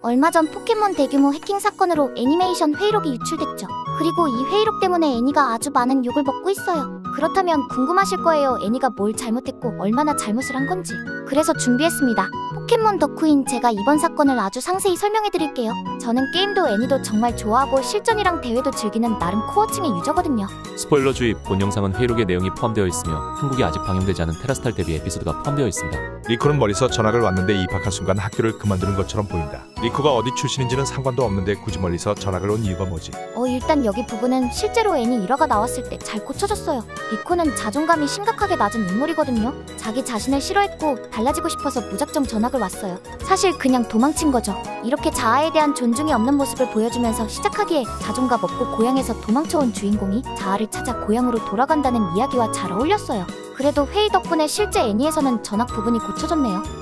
얼마 전 포켓몬 대규모 해킹 사건으로 애니메이션 회의록이 유출됐죠. 그리고 이 회의록 때문에 애니가 아주 많은 욕을 먹고 있어요. 그렇다면 궁금하실 거예요. 애니가 뭘 잘못했고 얼마나 잘못을 한 건지. 그래서 준비했습니다. 포켓몬 덕후인 제가 이번 사건을 아주 상세히 설명해드릴게요. 저는 게임도 애니도 정말 좋아하고 실전이랑 대회도 즐기는 나름 코어층의 유저거든요. 스포일러 주의. 본 영상은 회의록의 내용이 포함되어 있으며 한국에 아직 방영되지 않은 테라스탈 데뷔 에피소드가 포함되어 있습니다. 리코는 멀리서 전학을 왔는데 입학한 순간 학교를 그만두는 것처럼 보인다. 리코가 어디 출신인지는 상관도 없는데 굳이 멀리서 전학을 온 이유가 뭐지? 일단 여기 부분은 실제로 애니 1화가 나왔을 때 잘 고쳐졌어요. 리코는 자존감이 심각하게 낮은 인물이거든요. 자기 자신을 싫어했고 달라지고 싶어서 무작정 전학을 왔어요. 사실 그냥 도망친 거죠. 이렇게 자아에 대한 존중이 없는 모습을 보여주면서 시작하기에 자존감 없고 고향에서 도망쳐온 주인공이 자아를 찾아 고향으로 돌아간다는 이야기와 잘 어울렸어요. 그래도 회의 덕분에 실제 애니에서는 전학 부분이 고쳐졌네요.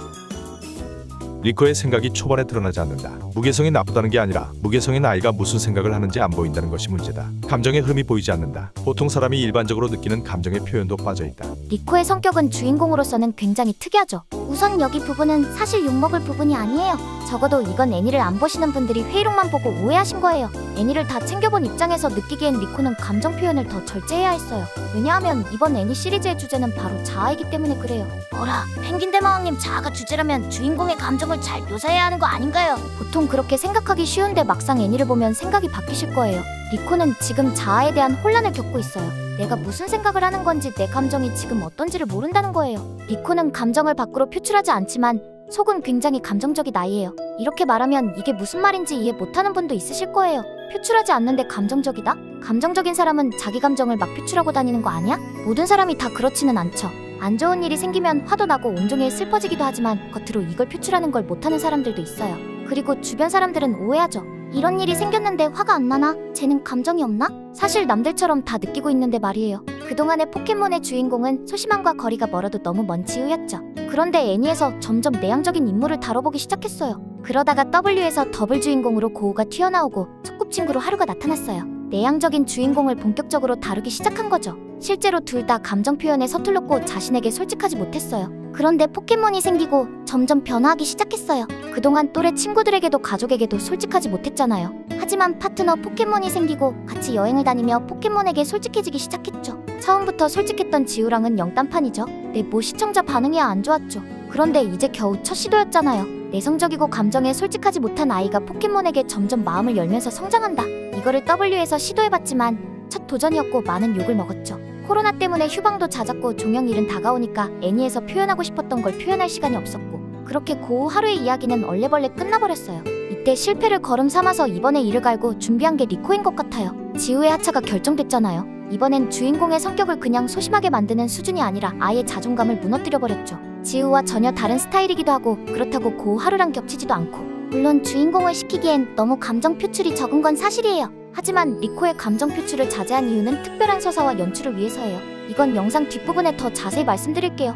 리코의 생각이 초반에 드러나지 않는다. 무개성이 나쁘다는 게 아니라 무개성인 아이가 무슨 생각을 하는지 안 보인다는 것이 문제다. 감정의 흐름이 보이지 않는다. 보통 사람이 일반적으로 느끼는 감정의 표현도 빠져있다. 리코의 성격은 주인공으로서는 굉장히 특이하죠. 우선 여기 부분은 사실 욕먹을 부분이 아니에요. 적어도 이건 애니를 안 보시는 분들이 회의록만 보고 오해하신 거예요. 애니를 다 챙겨본 입장에서 느끼기엔 리코는 감정 표현을 더 절제해야 했어요. 왜냐하면 이번 애니 시리즈의 주제는 바로 자아이기 때문에 그래요. 어라, 펭귄 대마왕님 자아가 주제라면 주인공의 감정을 잘 묘사해야 하는 거 아닌가요? 보통 그렇게 생각하기 쉬운데 막상 애니를 보면 생각이 바뀌실 거예요. 리코는 지금 자아에 대한 혼란을 겪고 있어요. 내가 무슨 생각을 하는 건지, 내 감정이 지금 어떤지를 모른다는 거예요. 리코는 감정을 밖으로 표출하지 않지만 속은 굉장히 감정적인 아이예요. 이렇게 말하면 이게 무슨 말인지 이해 못하는 분도 있으실 거예요. 표출하지 않는데 감정적이다? 감정적인 사람은 자기 감정을 막 표출하고 다니는 거 아니야? 모든 사람이 다 그렇지는 않죠. 안 좋은 일이 생기면 화도 나고 온종일 슬퍼지기도 하지만 겉으로 이걸 표출하는 걸 못하는 사람들도 있어요. 그리고 주변 사람들은 오해하죠. 이런 일이 생겼는데 화가 안 나나? 쟤는 감정이 없나? 사실 남들처럼 다 느끼고 있는데 말이에요. 그동안의 포켓몬의 주인공은 소심함과 거리가 멀어도 너무 먼 지우였죠. 그런데 애니에서 점점 내향적인 인물을 다뤄보기 시작했어요. 그러다가 W에서 더블 주인공으로 고우가 튀어나오고 소꿉친구로 하루가 나타났어요. 내향적인 주인공을 본격적으로 다루기 시작한 거죠. 실제로 둘 다 감정 표현에 서툴렀고 자신에게 솔직하지 못했어요. 그런데 포켓몬이 생기고 점점 변화하기 시작했어요. 그동안 또래 친구들에게도 가족에게도 솔직하지 못했잖아요. 하지만 파트너 포켓몬이 생기고 같이 여행을 다니며 포켓몬에게 솔직해지기 시작했죠. 처음부터 솔직했던 지우랑은 영단판이죠. 모 시청자 반응이 안 좋았죠. 그런데 이제 겨우 첫 시도였잖아요. 내성적이고 감정에 솔직하지 못한 아이가 포켓몬에게 점점 마음을 열면서 성장한다. 이거를 W에서 시도해봤지만 첫 도전이었고 많은 욕을 먹었죠. 코로나 때문에 휴방도 잦았고 종영일은 다가오니까 애니에서 표현하고 싶었던 걸 표현할 시간이 없었고, 그렇게 고우 하루의 이야기는 얼레벌레 끝나버렸어요. 이때 실패를 거름 삼아서 이번에 이를 갈고 준비한 게 리코인 것 같아요. 지우의 하차가 결정됐잖아요. 이번엔 주인공의 성격을 그냥 소심하게 만드는 수준이 아니라 아예 자존감을 무너뜨려버렸죠. 지우와 전혀 다른 스타일이기도 하고, 그렇다고 고우 하루랑 겹치지도 않고, 물론 주인공을 시키기엔 너무 감정 표출이 적은 건 사실이에요. 하지만 리코의 감정 표출을 자제한 이유는 특별한 서사와 연출을 위해서예요. 이건 영상 뒷부분에 더 자세히 말씀드릴게요.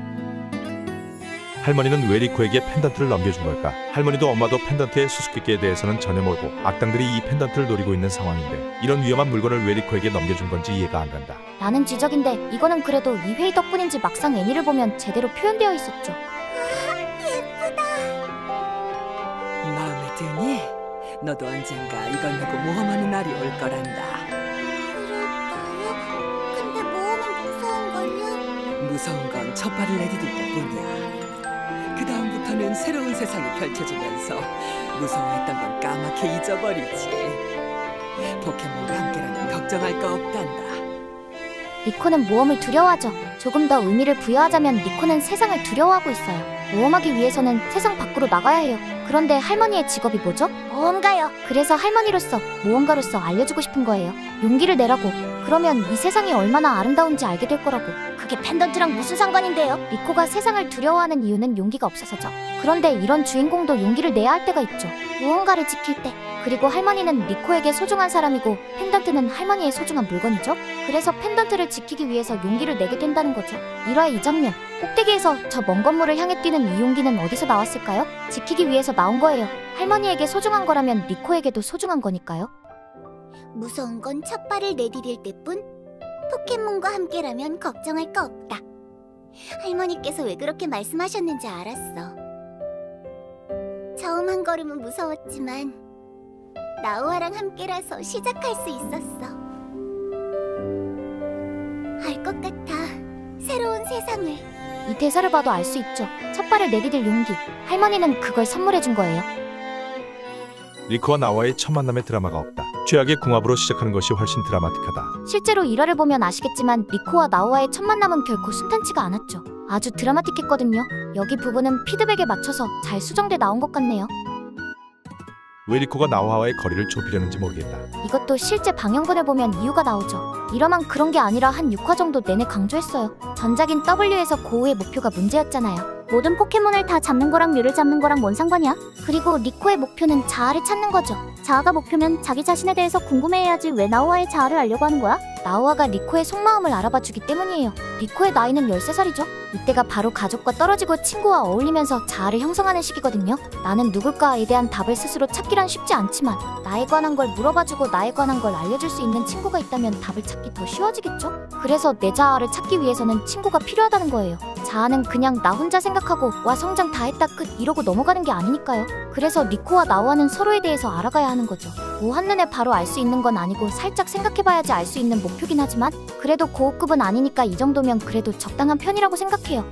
할머니는 왜 리코에게 펜던트를 넘겨준 걸까? 할머니도 엄마도 펜던트의 수수께끼에 대해서는 전혀 모르고 악당들이 이 펜던트를 노리고 있는 상황인데 이런 위험한 물건을 왜 리코에게 넘겨준 건지 이해가 안 간다. 라는 지적인데, 이거는 그래도 이 회의 덕분인지 막상 애니를 보면 제대로 표현되어 있었죠. 예쁘다. 마음에 드니? 너도 언젠가 이걸 메고 모험하는 날이 올 거란다. 그럴까요? 근데 모험은 무서운걸요? 무서운 건 첫 발을 내디딜 때뿐이야. 그 다음부터는 새로운 세상이 펼쳐지면서 무서워했던 건 까맣게 잊어버리지. 포켓몬과 함께라면 걱정할 거 없단다. 리코는 모험을 두려워하죠. 조금 더 의미를 부여하자면 리코는 세상을 두려워하고 있어요. 모험하기 위해서는 세상 밖으로 나가야 해요. 그런데 할머니의 직업이 뭐죠? 모험가요. 그래서 할머니로서, 모험가로서 알려주고 싶은 거예요. 용기를 내라고. 그러면 이 세상이 얼마나 아름다운지 알게 될 거라고. 그게 펜던트랑 무슨 상관인데요? 리코가 세상을 두려워하는 이유는 용기가 없어서죠. 그런데 이런 주인공도 용기를 내야 할 때가 있죠. 무언가를 지킬 때. 그리고 할머니는 리코에게 소중한 사람이고 펜던트는 할머니의 소중한 물건이죠. 그래서 펜던트를 지키기 위해서 용기를 내게 된다는 거죠. 1화의 이 장면, 꼭대기에서 저 먼 건물을 향해 뛰는 이 용기는 어디서 나왔을까요? 지키기 위해서 나온 거예요. 할머니에게 소중한 거라면 리코에게도 소중한 거니까요. 무서운 건 첫 발을 내디딜 때뿐. 포켓몬과 함께라면 걱정할 거 없다. 할머니께서 왜 그렇게 말씀하셨는지 알았어. 처음 한 걸음은 무서웠지만 나우아랑 함께라서 시작할 수 있었어. 알 것 같아. 새로운 세상을. 이 대사를 봐도 알 수 있죠. 첫 발을 내디딜 용기. 할머니는 그걸 선물해준 거예요. 리코와 나와의 첫 만남의 드라마가 없다. 최악의 궁합으로 시작하는 것이 훨씬 드라마틱하다. 실제로 일화를 보면 아시겠지만 리코와 나우아의 첫 만남은 결코 순탄치가 않았죠. 아주 드라마틱했거든요. 여기 부분은 피드백에 맞춰서 잘 수정돼 나온 것 같네요. 왜 리코가 나와와의 거리를 좁히려는지 모르겠다. 이것도 실제 방영분을 보면 이유가 나오죠. 이러만 그런 게 아니라 한 6화 정도 내내 강조했어요. 전작인 W에서 고우의 목표가 문제였잖아요. 모든 포켓몬을 다 잡는 거랑 류를 잡는 거랑 뭔 상관이야? 그리고 리코의 목표는 자아를 찾는 거죠. 자아가 목표면 자기 자신에 대해서 궁금해해야지 왜 나우아의 자아를 알려고 하는 거야? 나우아가 리코의 속마음을 알아봐 주기 때문이에요. 리코의 나이는 13살이죠. 이때가 바로 가족과 떨어지고 친구와 어울리면서 자아를 형성하는 시기거든요. 나는 누굴까에 대한 답을 스스로 찾기란 쉽지 않지만 나에 관한 걸 물어봐주고 나에 관한 걸 알려줄 수 있는 친구가 있다면 답을 찾기 더 쉬워지겠죠? 그래서 내 자아를 찾기 위해서는 친구가 필요하다는 거예요. 자아는 그냥 나 혼자 생각하고 와 성장 다 했다 끝 이러고 넘어가는 게 아니니까요. 그래서 리코와 나우아는 서로에 대해서 알아가야 하는 거죠. 뭐 한눈에 바로 알 수 있는 건 아니고 살짝 생각해봐야지 알 수 있는 목표긴 하지만 그래도 고급급은 아니니까 이 정도면 그래도 적당한 편이라고 생각해요.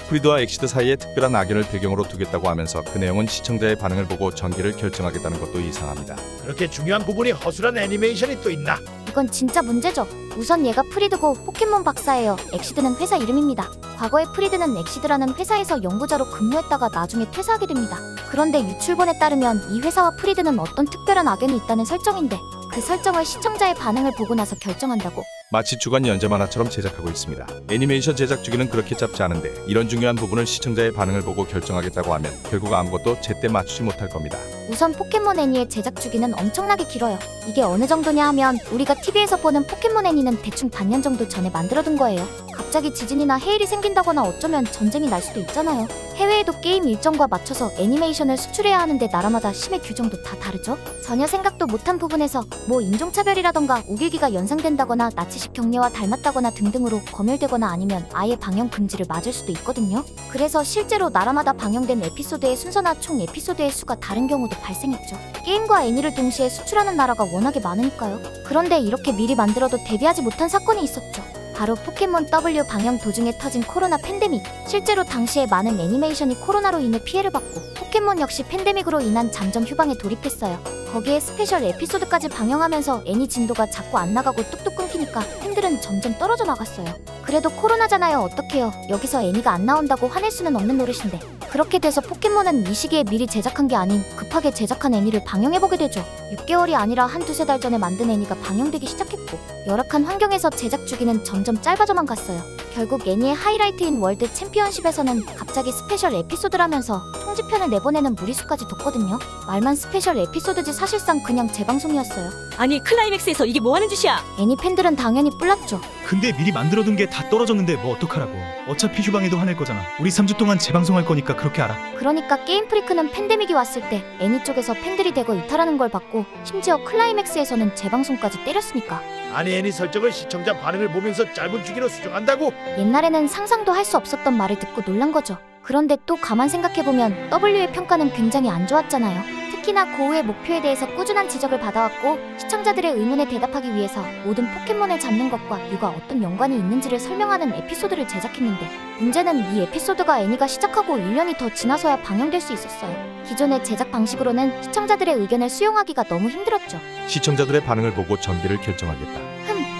프리드와 엑시드 사이에 특별한 악연을 배경으로 두겠다고 하면서 그 내용은 시청자의 반응을 보고 전개를 결정하겠다는 것도 이상합니다. 그렇게 중요한 부분이 허술한 애니메이션이 또 있나? 이건 진짜 문제죠. 우선 얘가 프리드고 포켓몬 박사예요. 엑시드는 회사 이름입니다. 과거에 프리드는 엑시드라는 회사에서 연구자로 근무했다가 나중에 퇴사하게 됩니다. 그런데 유출본에 따르면 이 회사와 프리드는 어떤 특별한 악연이 있다는 설정인데 그 설정을 시청자의 반응을 보고 나서 결정한다고. 마치 주간 연재 만화처럼 제작하고 있습니다. 애니메이션 제작 주기는 그렇게 짧지 않은데 이런 중요한 부분을 시청자의 반응을 보고 결정하겠다고 하면 결국 아무것도 제때 맞추지 못할 겁니다. 우선 포켓몬 애니의 제작 주기는 엄청나게 길어요. 이게 어느 정도냐 하면 우리가 TV에서 보는 포켓몬 애니는 대충 반년 정도 전에 만들어둔 거예요. 갑자기 지진이나 해일이 생긴다거나 어쩌면 전쟁이 날 수도 있잖아요. 해외에도 게임 일정과 맞춰서 애니메이션을 수출해야 하는데 나라마다 심의 규정도 다 다르죠? 전혀 생각도 못한 부분에서 뭐 인종차별이라던가 우길기가 연상된다거나 나치식 경례와 닮았다거나 등등으로 검열되거나 아니면 아예 방영 금지를 맞을 수도 있거든요. 그래서 실제로 나라마다 방영된 에피소드의 순서나 총 에피소드의 수가 다른 경우도 발생했죠. 게임과 애니를 동시에 수출하는 나라가 워낙에 많으니까요. 그런데 이렇게 미리 만들어도 대비하지 못한 사건이 있었죠. 바로 포켓몬 W 방영 도중에 터진 코로나 팬데믹. 실제로 당시에 많은 애니메이션이 코로나로 인해 피해를 받고 포켓몬 역시 팬데믹으로 인한 잠정 휴방에 돌입했어요. 거기에 스페셜 에피소드까지 방영하면서 애니 진도가 자꾸 안 나가고 뚝뚝 끊기니까 팬들은 점점 떨어져 나갔어요. 그래도 코로나잖아요. 어떡해요. 여기서 애니가 안 나온다고 화낼 수는 없는 노릇인데. 그렇게 돼서 포켓몬은 이 시기에 미리 제작한 게 아닌 급하게 제작한 애니를 방영해보게 되죠. 6개월이 아니라 한 두세 달 전에 만든 애니가 방영되기 시작했고 열악한 환경에서 제작 주기는 점점 짧아져만 갔어요. 결국 애니의 하이라이트인 월드 챔피언십에서는 갑자기 스페셜 에피소드라면서 총집편을 내보내는 무리수까지 뒀거든요. 말만 스페셜 에피소드지 사실상 그냥 재방송이었어요. 아니 클라이맥스에서 이게 뭐하는 짓이야? 애니 팬들은 당연히 뿔났죠. 근데 미리 만들어둔 게 다 떨어졌는데 뭐 어떡하라고. 어차피 휴방에도 화낼 거잖아. 우리 3주 동안 재방송할 거니까 그렇게 알아. 그러니까 게임 프리크는 팬데믹이 왔을 때 애니 쪽에서 팬들이 대거 이탈하는 걸 봤고 심지어 클라이맥스에서는 재방송까지 때렸으니까. 아니 애니 설정을 시청자 반응을 보면서 짧은 주기로 수정한다고? 옛날에는 상상도 할 수 없었던 말을 듣고 놀란 거죠. 그런데 또 가만 생각해보면 W의 평가는 굉장히 안 좋았잖아요. 특히나 고우의 목표에 대해서 꾸준한 지적을 받아왔고 시청자들의 의문에 대답하기 위해서 모든 포켓몬을 잡는 것과 류가 어떤 연관이 있는지를 설명하는 에피소드를 제작했는데 문제는 이 에피소드가 애니가 시작하고 1년이 더 지나서야 방영될 수 있었어요. 기존의 제작 방식으로는 시청자들의 의견을 수용하기가 너무 힘들었죠. 시청자들의 반응을 보고 전개를 결정하겠다.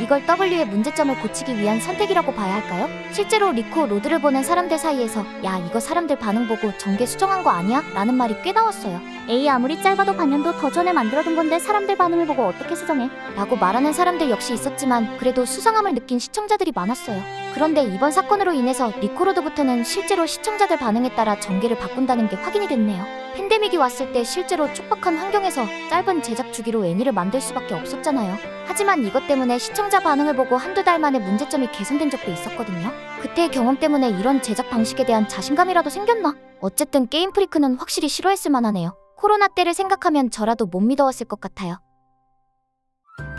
이걸 W의 문제점을 고치기 위한 선택이라고 봐야 할까요? 실제로 리코 로드를 보는 사람들 사이에서 야 이거 사람들 반응 보고 전개 수정한 거 아니야? 라는 말이 꽤 나왔어요. 에이 아무리 짧아도 반년도 더 전에 만들어둔 건데 사람들 반응을 보고 어떻게 수정해? 라고 말하는 사람들 역시 있었지만 그래도 수상함을 느낀 시청자들이 많았어요. 그런데 이번 사건으로 인해서 리코 로드부터는 실제로 시청자들 반응에 따라 전개를 바꾼다는 게 확인이 됐네요. 팬데믹이 왔을 때 실제로 촉박한 환경에서 짧은 제작 주기로 애니를 만들 수밖에 없었잖아요. 하지만 이것 때문에 시청자 반응을 보고 한두 달 만에 문제점이 개선된 적도 있었거든요. 그때의 경험 때문에 이런 제작 방식에 대한 자신감이라도 생겼나? 어쨌든 게임 프리크는 확실히 싫어했을 만하네요. 코로나 때를 생각하면 저라도 못 믿어왔을 것 같아요.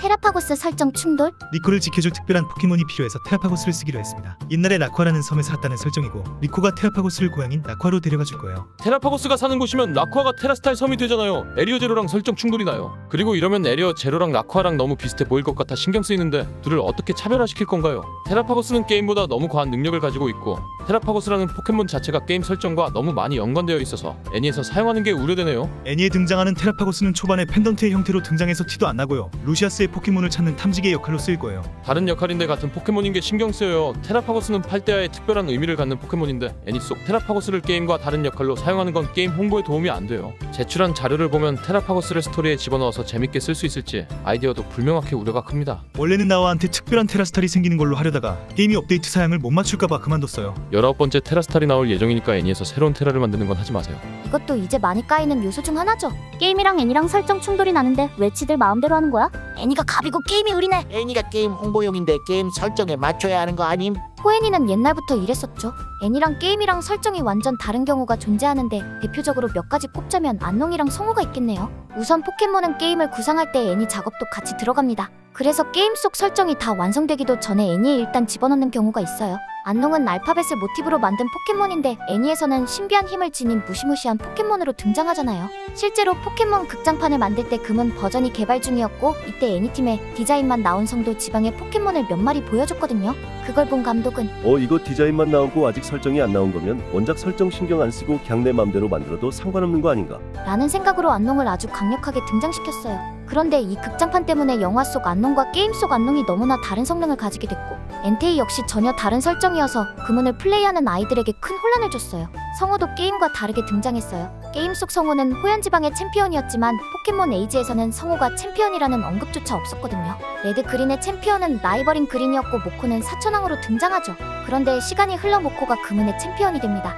테라파고스 설정 충돌? 리코를 지켜줄 특별한 포켓몬이 필요해서 테라파고스를 쓰기로 했습니다. 옛날에 라쿠아라는 섬에 살았다는 설정이고 리코가 테라파고스를 고향인 라쿠아로 데려가 줄 거예요. 테라파고스가 사는 곳이면 라쿠아가 테라스타일 섬이 되잖아요. 에리어 제로랑 설정 충돌이 나요. 그리고 이러면 에리어 제로랑 라쿠아랑 너무 비슷해 보일 것 같아 신경 쓰이는데 둘을 어떻게 차별화시킬 건가요? 테라파고스는 게임보다 너무 과한 능력을 가지고 있고 테라파고스라는 포켓몬 자체가 게임 설정과 너무 많이 연관되어 있어서 애니에서 사용하는 게 우려되네요. 애니에 등장하는 테라파고스는 초반에 펜던트의 형태로 등장해서 티도 안 나고요. 루시아스의 포켓몬을 찾는 탐지기의 역할로 쓰일 거예요. 다른 역할인데 같은 포켓몬인 게 신경 쓰여요. 테라파고스는 팔대야의 특별한 의미를 갖는 포켓몬인데 애니 속 테라파고스를 게임과 다른 역할로 사용하는 건 게임 홍보에 도움이 안 돼요. 제출한 자료를 보면 테라파고스를 스토리에 집어넣어서 재밌게 쓸 수 있을지 아이디어도 불명확해 우려가 큽니다. 원래는 나와한테 특별한 테라스탈이 생기는 걸로 하려다가 게임이 업데이트 사양을 못 맞출까봐 그만뒀어요. 19번째 테라스탈이 나올 예정이니까 애니에서 새로운 테라를 만드는 건 하지 마세요. 이것도 이제 많이 까이는 요소 중 하나죠. 게임이랑 애니랑 설정 충돌이 나는데 왜 지들 마음대로 하는 거야? 애니가 갑이고 게임이 의리네. 애니가 게임 홍보용인데 게임 설정에 맞춰야 하는 거 아님? 포애니는 옛날부터 이랬었죠. 애니랑 게임이랑 설정이 완전 다른 경우가 존재하는데 대표적으로 몇 가지 꼽자면 안농이랑 성우가 있겠네요. 우선 포켓몬은 게임을 구상할 때 애니 작업도 같이 들어갑니다. 그래서 게임 속 설정이 다 완성되기도 전에 애니에 일단 집어넣는 경우가 있어요. 안농은 알파벳을 모티브로 만든 포켓몬인데 애니에서는 신비한 힘을 지닌 무시무시한 포켓몬으로 등장하잖아요. 실제로 포켓몬 극장판을 만들 때 금은 버전이 개발 중이었고 이때 애니팀의 디자인만 나온 성도 지방의 포켓몬을 몇 마리 보여줬거든요. 그걸 본 감독은 이거 디자인만 나오고 아직 설정이 안 나온 거면 원작 설정 신경 안 쓰고 그냥 내 맘대로 만들어도 상관없는 거 아닌가? 라는 생각으로 안농을 아주 강력하게 등장시켰어요. 그런데 이 극장판 때문에 영화 속 안농과 게임 속 안농이 너무나 다른 성능을 가지게 됐고 엔테이 역시 전혀 다른 설정이어서 그문을 플레이하는 아이들에게 큰 혼란을 줬어요. 성우도 게임과 다르게 등장했어요. 게임 속 성우는 호연지방의 챔피언이었지만 포켓몬 에이지에서는 성우가 챔피언이라는 언급조차 없었거든요. 레드 그린의 챔피언은 라이벌인 그린이었고 모코는 사천왕으로 등장하죠. 그런데 시간이 흘러 모코가 그문의 챔피언이 됩니다.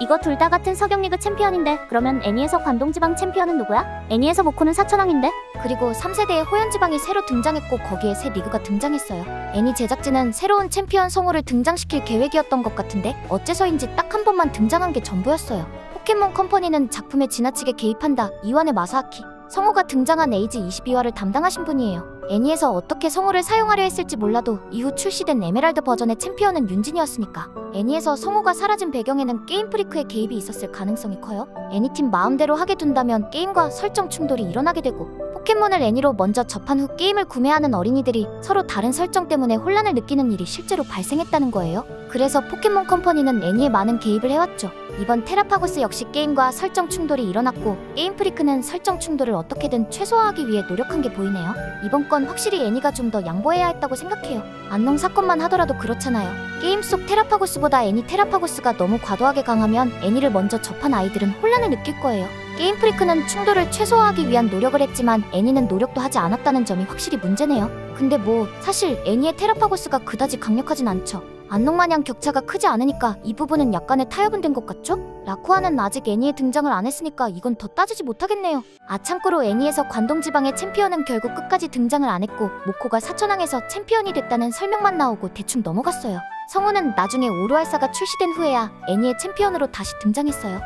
이거 둘 다 같은 서경리그 챔피언인데 그러면 애니에서 관동지방 챔피언은 누구야? 애니에서 모코는 사천왕인데? 그리고 3세대의 호연지방이 새로 등장했고 거기에 새 리그가 등장했어요. 애니 제작진은 새로운 챔피언 성우를 등장시킬 계획이었던 것 같은데 어째서인지 딱 한 번만 등장한 게 전부였어요. 포켓몬 컴퍼니는 작품에 지나치게 개입한다. 이완의 마사아키. 성우가 등장한 에이지 22화를 담당하신 분이에요. 애니에서 어떻게 성우를 사용하려 했을지 몰라도 이후 출시된 에메랄드 버전의 챔피언은 윤진이었으니까 애니에서 성우가 사라진 배경에는 게임 프리크의 개입이 있었을 가능성이 커요. 애니팀 마음대로 하게 둔다면 게임과 설정 충돌이 일어나게 되고 포켓몬을 애니로 먼저 접한 후 게임을 구매하는 어린이들이 서로 다른 설정 때문에 혼란을 느끼는 일이 실제로 발생했다는 거예요. 그래서 포켓몬 컴퍼니는 애니에 많은 개입을 해왔죠. 이번 테라파고스 역시 게임과 설정 충돌이 일어났고 게임 프리크는 설정 충돌을 어떻게든 최소화하기 위해 노력한 게 보이네요. 이번 건 확실히 애니가 좀 더 양보해야 했다고 생각해요. 안농 사건만 하더라도 그렇잖아요. 게임 속 테라파고스보다 애니 테라파고스가 너무 과도하게 강하면 애니를 먼저 접한 아이들은 혼란을 느낄 거예요. 게임 프리크는 충돌을 최소화하기 위한 노력을 했지만 애니는 노력도 하지 않았다는 점이 확실히 문제네요. 근데 사실 애니의 테라파고스가 그다지 강력하진 않죠. 안농마냥 격차가 크지 않으니까 이 부분은 약간의 타협은 된 것 같죠? 라쿠아는 아직 애니에 등장을 안 했으니까 이건 더 따지지 못하겠네요. 참고로 애니에서 관동지방의 챔피언은 결국 끝까지 등장을 안 했고 모코가 사천왕에서 챔피언이 됐다는 설명만 나오고 대충 넘어갔어요. 성우는 나중에 오르알사가 출시된 후에야 애니의 챔피언으로 다시 등장했어요.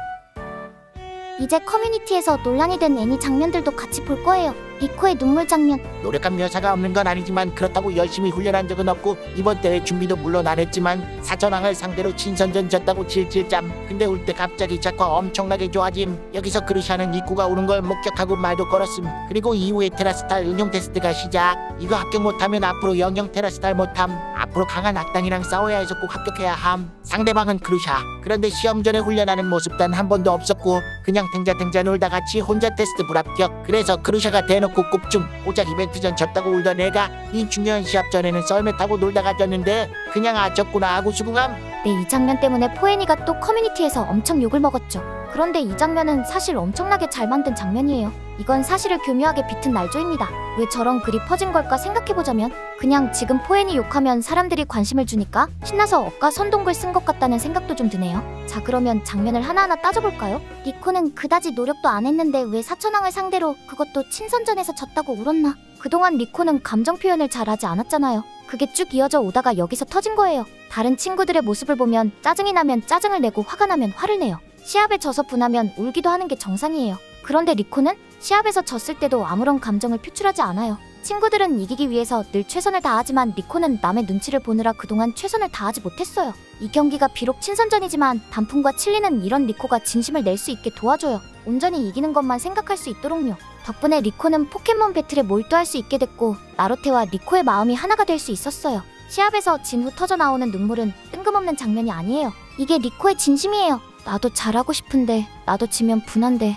이제 커뮤니티에서 논란이 된 애니 장면들도 같이 볼 거예요. 리코의 눈물 장면. 노력한 묘사가 없는 건 아니지만 그렇다고 열심히 훈련한 적은 없고 이번 대회 준비도 물론 안 했지만 사천왕을 상대로 친선전 졌다고 질질짬. 근데 올 때 갑자기 작화 엄청나게 좋아짐. 여기서 그르샤는 입구가 오는 걸 목격하고 말도 걸었음. 그리고 이후에 테라스탈 응용 테스트가 시작. 이거 합격 못하면 앞으로 영영 테라스탈 못함. 앞으로 강한 악당이랑 싸워야 해서 꼭 합격해야 함. 상대방은 그르샤. 그런데 시험 전에 훈련하는 모습 단 한 번도 없었고 그냥 탱자탱자 놀다 같이 혼자 테스트 불합격. 그래서 그르샤가 대놓고 꼽중. 고작 이벤트 전 졌다고 울던 애가 이 중요한 시합 전에는 썰매 타고 놀다가 졌는데 그냥 졌구나 하고 수긍함. 네, 이 장면 때문에 포애니가 또 커뮤니티에서 엄청 욕을 먹었죠. 그런데 이 장면은 사실 엄청나게 잘 만든 장면이에요. 이건 사실을 교묘하게 비튼 날조입니다. 왜 저런 글이 퍼진 걸까 생각해보자면 그냥 지금 포애니 욕하면 사람들이 관심을 주니까 신나서 억까 선동글 쓴 것 같다는 생각도 좀 드네요. 자, 그러면 장면을 하나하나 따져볼까요? 리코는 그다지 노력도 안 했는데 왜 사천왕을 상대로 그것도 친선전에서 졌다고 울었나? 그동안 리코는 감정 표현을 잘하지 않았잖아요. 그게 쭉 이어져 오다가 여기서 터진 거예요. 다른 친구들의 모습을 보면 짜증이 나면 짜증을 내고 화가 나면 화를 내요. 시합에 져서 분하면 울기도 하는 게 정상이에요. 그런데 리코는 시합에서 졌을 때도 아무런 감정을 표출하지 않아요. 친구들은 이기기 위해서 늘 최선을 다하지만 리코는 남의 눈치를 보느라 그동안 최선을 다하지 못했어요. 이 경기가 비록 친선전이지만 단풍과 칠리는 이런 리코가 진심을 낼 수 있게 도와줘요. 온전히 이기는 것만 생각할 수 있도록요. 덕분에 리코는 포켓몬 배틀에 몰두할 수 있게 됐고 나루테와 리코의 마음이 하나가 될 수 있었어요. 시합에서 진 후 터져나오는 눈물은 뜬금없는 장면이 아니에요. 이게 리코의 진심이에요. 나도 잘하고 싶은데, 나도 지면 분한데,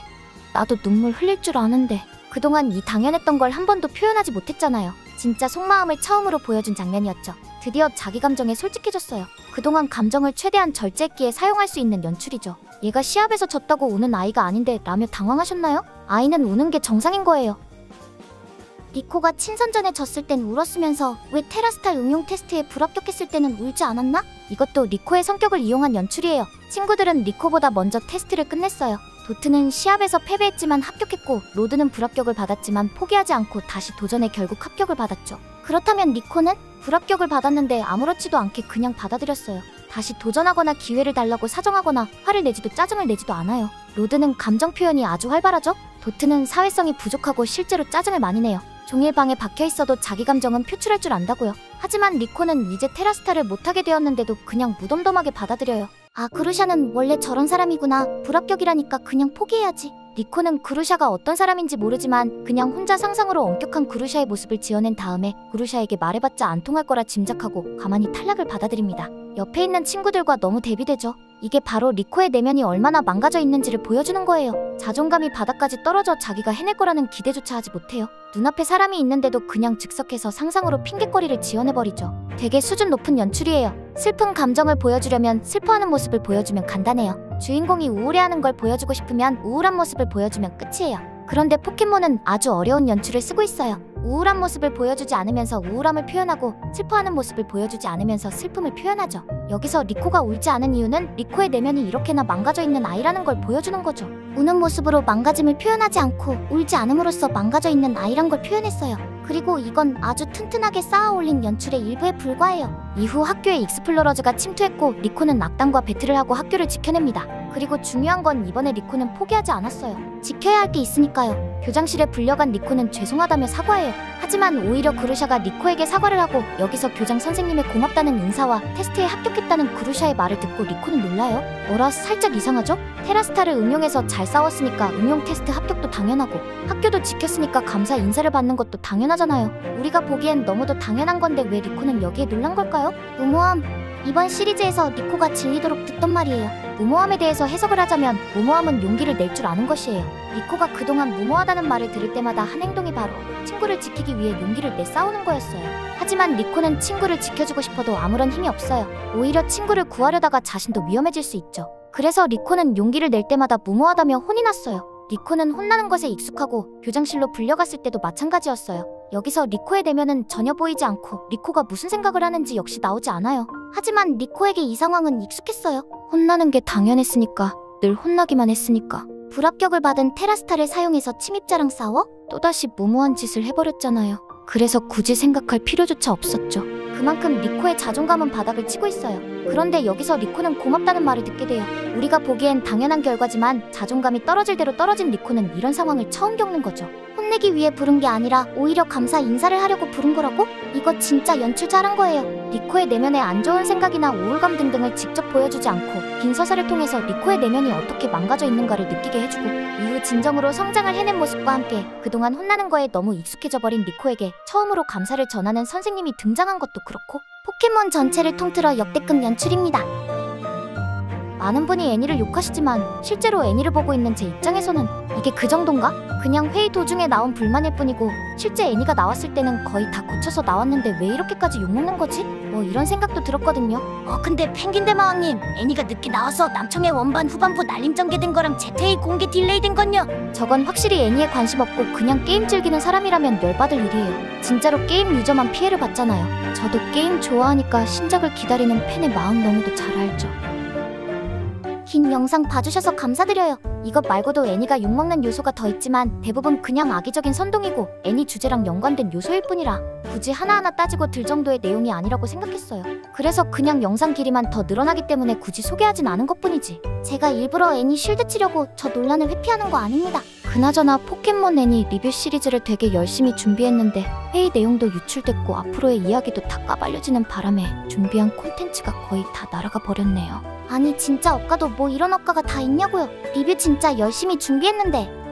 나도 눈물 흘릴 줄 아는데. 그동안 이 당연했던 걸 한 번도 표현하지 못했잖아요. 진짜 속마음을 처음으로 보여준 장면이었죠. 드디어 자기 감정에 솔직해졌어요. 그동안 감정을 최대한 절제했기에 사용할 수 있는 연출이죠. 얘가 시합에서 졌다고 우는 아이가 아닌데 라며 당황하셨나요? 아이는 우는 게 정상인 거예요. 리코가 친선전에 졌을 땐 울었으면서 왜 테라스탈 응용 테스트에 불합격했을 때는 울지 않았나? 이것도 리코의 성격을 이용한 연출이에요. 친구들은 리코보다 먼저 테스트를 끝냈어요. 도트는 시합에서 패배했지만 합격했고 로드는 불합격을 받았지만 포기하지 않고 다시 도전해 결국 합격을 받았죠. 그렇다면 리코는 불합격을 받았는데 아무렇지도 않게 그냥 받아들였어요. 다시 도전하거나 기회를 달라고 사정하거나 화를 내지도 짜증을 내지도 않아요. 로드는 감정 표현이 아주 활발하죠? 도트는 사회성이 부족하고 실제로 짜증을 많이 내요. 종일방에 박혀있어도 자기 감정은 표출할 줄 안다고요. 하지만 리코는 이제 테라스타를 못하게 되었는데도 그냥 무덤덤하게 받아들여요. 아, 그루샤는 원래 저런 사람이구나. 불합격이라니까 그냥 포기해야지. 리코는 그루샤가 어떤 사람인지 모르지만 그냥 혼자 상상으로 엄격한 그루샤의 모습을 지어낸 다음에 그루샤에게 말해봤자 안 통할 거라 짐작하고 가만히 탈락을 받아들입니다. 옆에 있는 친구들과 너무 대비되죠. 이게 바로 리코의 내면이 얼마나 망가져 있는지를 보여주는 거예요. 자존감이 바닥까지 떨어져 자기가 해낼 거라는 기대조차 하지 못해요. 눈앞에 사람이 있는데도 그냥 즉석해서 상상으로 핑계거리를 지어내버리죠. 되게 수준 높은 연출이에요. 슬픈 감정을 보여주려면 슬퍼하는 모습을 보여주면 간단해요. 주인공이 우울해하는 걸 보여주고 싶으면 우울한 모습을 보여주면 끝이에요. 그런데 포켓몬은 아주 어려운 연출을 쓰고 있어요. 우울한 모습을 보여주지 않으면서 우울함을 표현하고 슬퍼하는 모습을 보여주지 않으면서 슬픔을 표현하죠. 여기서 리코가 울지 않은 이유는 리코의 내면이 이렇게나 망가져 있는 아이라는 걸 보여주는 거죠. 우는 모습으로 망가짐을 표현하지 않고 울지 않음으로써 망가져 있는 아이란 걸 표현했어요. 그리고 이건 아주 튼튼하게 쌓아올린 연출의 일부에 불과해요. 이후 학교에 익스플로러즈가 침투했고 리코는 악당과 배틀을 하고 학교를 지켜냅니다. 그리고 중요한 건 이번에 리코는 포기하지 않았어요. 지켜야 할 게 있으니까요. 교장실에 불려간 리코는 죄송하다며 사과해요. 하지만 오히려 그루샤가 리코에게 사과를 하고 여기서 교장 선생님의 고맙다는 인사와 테스트에 합격했다는 그루샤의 말을 듣고 리코는 놀라요. 뭐라 살짝 이상하죠? 테라스타를 응용해서 잘 싸웠으니까 응용 테스트 합격도 당연하고 학교도 지켰으니까 감사 인사를 받는 것도 당연하잖아요. 우리가 보기엔 너무도 당연한 건데 왜 리코는 여기에 놀란 걸까요? 무모함. 이번 시리즈에서 리코가 질리도록 듣던 말이에요. 무모함에 대해서 해석을 하자면 무모함은 용기를 낼 줄 아는 것이에요. 리코가 그동안 무모하다는 말을 들을 때마다 한 행동이 바로 친구를 지키기 위해 용기를 내 싸우는 거였어요. 하지만 리코는 친구를 지켜주고 싶어도 아무런 힘이 없어요. 오히려 친구를 구하려다가 자신도 위험해질 수 있죠. 그래서 리코는 용기를 낼 때마다 무모하다며 혼이 났어요. 리코는 혼나는 것에 익숙하고 교장실로 불려갔을 때도 마찬가지였어요. 여기서 리코의 내면은 전혀 보이지 않고 리코가 무슨 생각을 하는지 역시 나오지 않아요. 하지만 리코에게 이 상황은 익숙했어요. 혼나는 게 당연했으니까, 늘 혼나기만 했으니까. 불합격을 받은 테라스타를 사용해서 침입자랑 싸워? 또다시 무모한 짓을 해버렸잖아요. 그래서 굳이 생각할 필요조차 없었죠. 그만큼 리코의 자존감은 바닥을 치고 있어요. 그런데 여기서 리코는 고맙다는 말을 듣게 돼요. 우리가 보기엔 당연한 결과지만 자존감이 떨어질 대로 떨어진 리코는 이런 상황을 처음 겪는 거죠. 혼내기 위해 부른 게 아니라 오히려 감사 인사를 하려고 부른 거라고? 이거 진짜 연출 잘한 거예요. 리코의 내면에 안 좋은 생각이나 우울감 등등을 직접 보여주지 않고 긴 서사를 통해서 리코의 내면이 어떻게 망가져 있는가를 느끼게 해주고 이후 진정으로 성장을 해낸 모습과 함께 그동안 혼나는 거에 너무 익숙해져 버린 리코에게 처음으로 감사를 전하는 선생님이 등장한 것도 그렇고 포켓몬 전체를 통틀어 역대급 연출입니다. 많은 분이 애니를 욕하시지만 실제로 애니를 보고 있는 제 입장에서는 이게 그 정도인가? 그냥 회의 도중에 나온 불만일 뿐이고 실제 애니가 나왔을 때는 거의 다 고쳐서 나왔는데 왜 이렇게까지 욕먹는 거지? 뭐 이런 생각도 들었거든요. 근데 펭귄대마왕님, 애니가 늦게 나와서 남청의 원반 후반부 날림 전개된 거랑 제테이 공개 딜레이 된 건요? 저건 확실히 애니에 관심 없고 그냥 게임 즐기는 사람이라면 열받을 일이에요. 진짜로 게임 유저만 피해를 봤잖아요. 저도 게임 좋아하니까 신작을 기다리는 팬의 마음 너무도 잘 알죠. 긴 영상 봐주셔서 감사드려요. 이것 말고도 애니가 욕먹는 요소가 더 있지만 대부분 그냥 악의적인 선동이고 애니 주제랑 연관된 요소일 뿐이라 굳이 하나하나 따지고 들 정도의 내용이 아니라고 생각했어요. 그래서 그냥 영상 길이만 더 늘어나기 때문에 굳이 소개하진 않은 것뿐이지. 제가 일부러 애니 쉴드 치려고 저 논란을 회피하는 거 아닙니다. 그나저나 포켓몬 애니 리뷰 시리즈를 되게 열심히 준비했는데 회의 내용도 유출됐고 앞으로의 이야기도 다 까발려지는 바람에 준비한 콘텐츠가 거의 다 날아가 버렸네요. 아니 진짜 억가도 뭐 이런 억가가 다 있냐고요. 리뷰 진짜 열심히 준비했는데